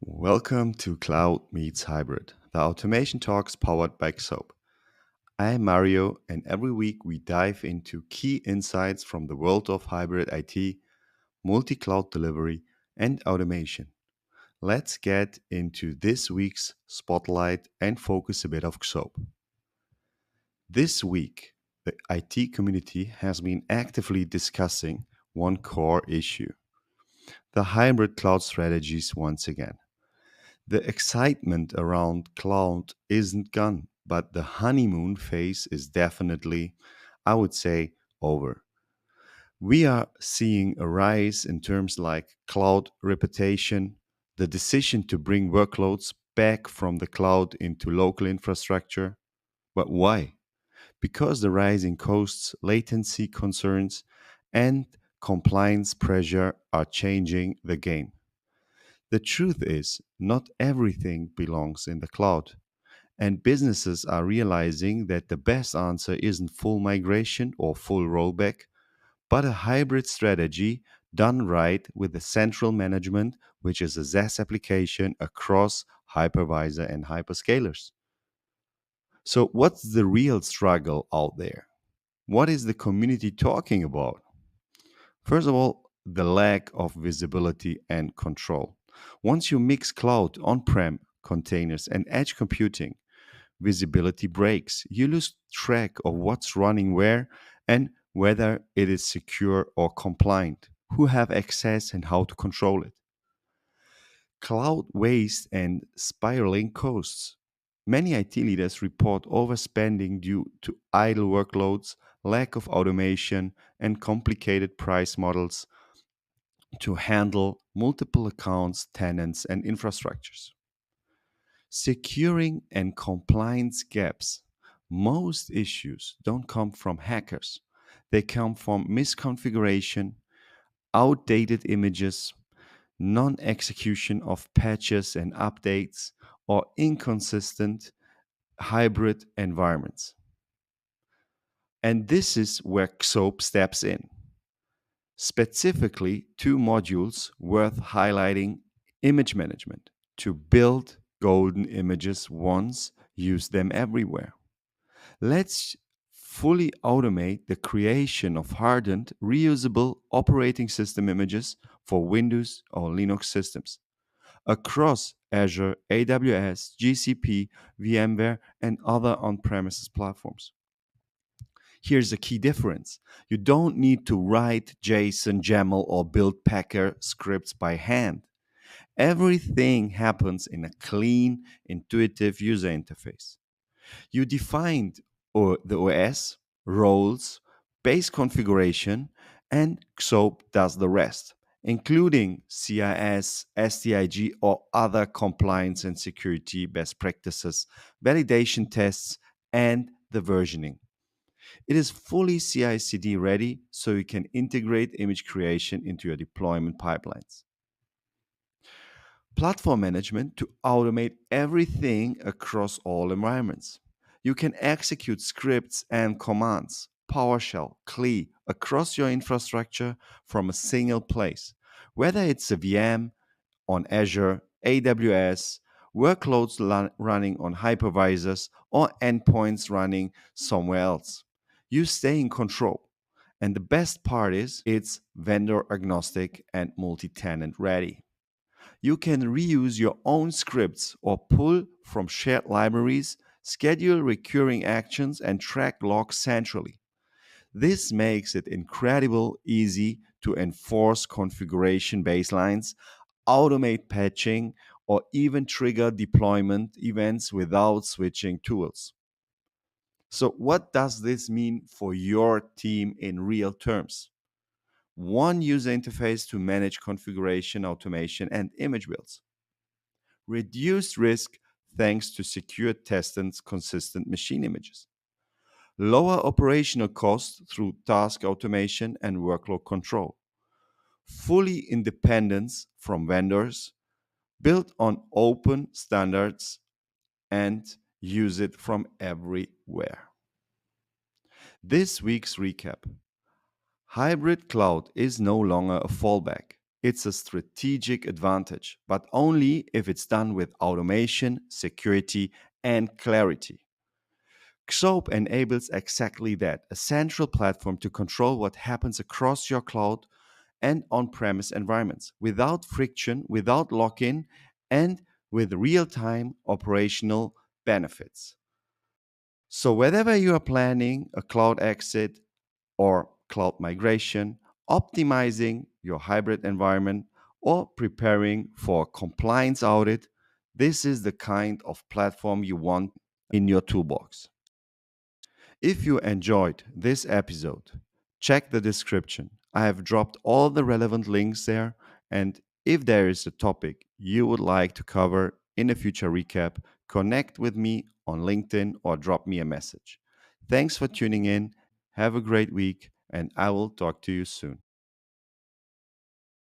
Welcome to Cloud Meets Hybrid, the automation talks powered by XOAP. I'm Mario, and every week we dive into key insights from the world of hybrid IT, multi cloud delivery, and automation. Let's get into this week's spotlight and focus a bit of XOAP. This week, the IT community has been actively discussing one core issue: the hybrid cloud strategies once again. The excitement around cloud isn't gone, but the honeymoon phase is definitely, I would say, over. We are seeing a rise in terms like cloud repatriation, the decision to bring workloads back from the cloud into local infrastructure. But why? Because the rising costs, latency concerns, and compliance pressure are changing the game. The truth is, not everything belongs in the cloud, and businesses are realizing that the best answer isn't full migration or full rollback, but a hybrid strategy done right with the central management, which is a SaaS application across hypervisor and hyperscalers. So, what's the real struggle out there? What is the community talking about? First of all, the lack of visibility and control. Once you mix cloud, on prem, containers, and edge computing, visibility breaks. You lose track of what's running where and whether it is secure or compliant, who have access and how to control it. Cloud waste and spiraling costs. Many IT leaders report overspending due to idle workloads, lack of automation, and complicated price models to handle multiple accounts, tenants, and infrastructures. Securing and compliance gaps. Most issues don't come from hackers, they come from misconfiguration, outdated images, non execution of patches and updates, or inconsistent hybrid environments. And this is where XOAP steps in. Specifically, two modules worth highlighting: image management. To build golden images once, use them everywhere. Let's fully automate the creation of hardened, reusable operating system images for Windows or Linux systems across Azure, AWS, GCP, VMware, and other on premises platforms. Here's a key difference: you don't need to write JSON, YAML, or build Packer scripts by hand. Everything happens in a clean, intuitive user interface. You defined the OS, roles, base configuration, and XOAP does the rest, including CIS, SDIG, or other compliance and security best practices, validation tests, and the versioning. It is fully CI/CD ready, so you can integrate image creation into your deployment pipelines. Platform management to automate everything across all environments. You can execute scripts and commands, PowerShell, CLI, across your infrastructure from a single place. Whether it's a VM on Azure, AWS, workloads running on hypervisors, or endpoints running somewhere else. You stay in control. And the best part is it's vendor agnostic and multi tenant ready. You can reuse your own scripts or pull from shared libraries, schedule recurring actions, and track logs centrally. This makes it incredibly easy to enforce configuration baselines, automate patching, or even trigger deployment events without switching tools. So, what does this mean for your team in real terms? One user interface to manage configuration, automation, and image builds. Reduced risk thanks to secure, tested, consistent machine images. Lower operational costs through task automation and workload control. Fully independence from vendors, built on open standards, and use it from everywhere. This week's recap: Hybrid cloud is no longer a fallback. It's a strategic advantage, but only if it's done with automation, security, and clarity. XOAP enables exactly that, a central platform to control what happens across your cloud and on premise environments without friction, without lock in, and with real time operational benefits. So, whether you are planning a cloud exit or cloud migration, optimizing your hybrid environment, or preparing for a compliance audit, this is the kind of platform you want in your toolbox. If you enjoyed this episode, check the description. I have dropped all the relevant links there. And if there is a topic you would like to cover in a future recap, connect with me on LinkedIn or drop me a message. Thanks for tuning in. Have a great week, and I will talk to you soon.